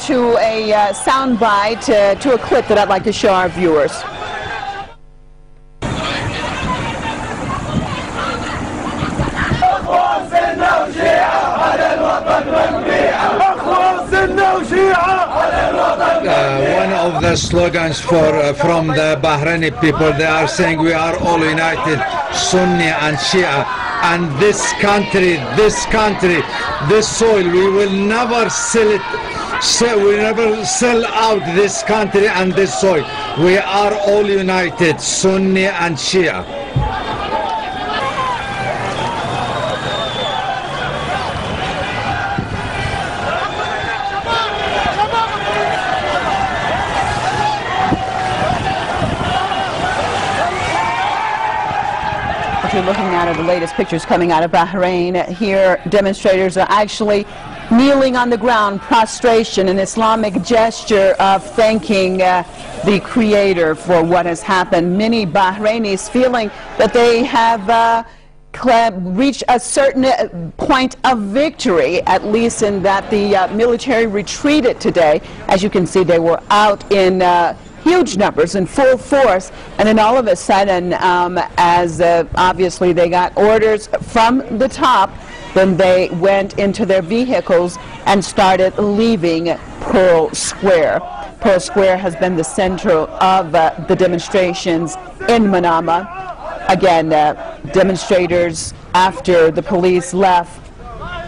to a sound bite to a clip that I'd like to show our viewers. One of the slogans from the Bahraini people, they are saying we are all united, Sunni and Shia, and this country, this soil, we will never sell it. We will never sell out this country and this soil. We are all united, Sunni and Shia. What you're looking at are the latest pictures coming out of Bahrain. Here, demonstrators are actually kneeling on the ground, prostration, an Islamic gesture of thanking the Creator for what has happened. Many Bahrainis feeling that they have reached a certain point of victory, at least in that the military retreated today. As you can see, they were out in huge numbers in full force, and then all of a sudden, as obviously they got orders from the top, then they went into their vehicles and started leaving Pearl Square. Pearl Square has been the center of the demonstrations in Manama. Again, demonstrators, after the police left,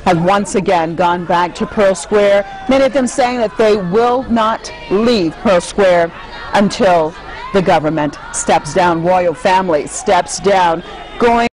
have once again gone back to Pearl Square, many of them saying that they will not leave Pearl Square until the government steps down, royal family steps down, going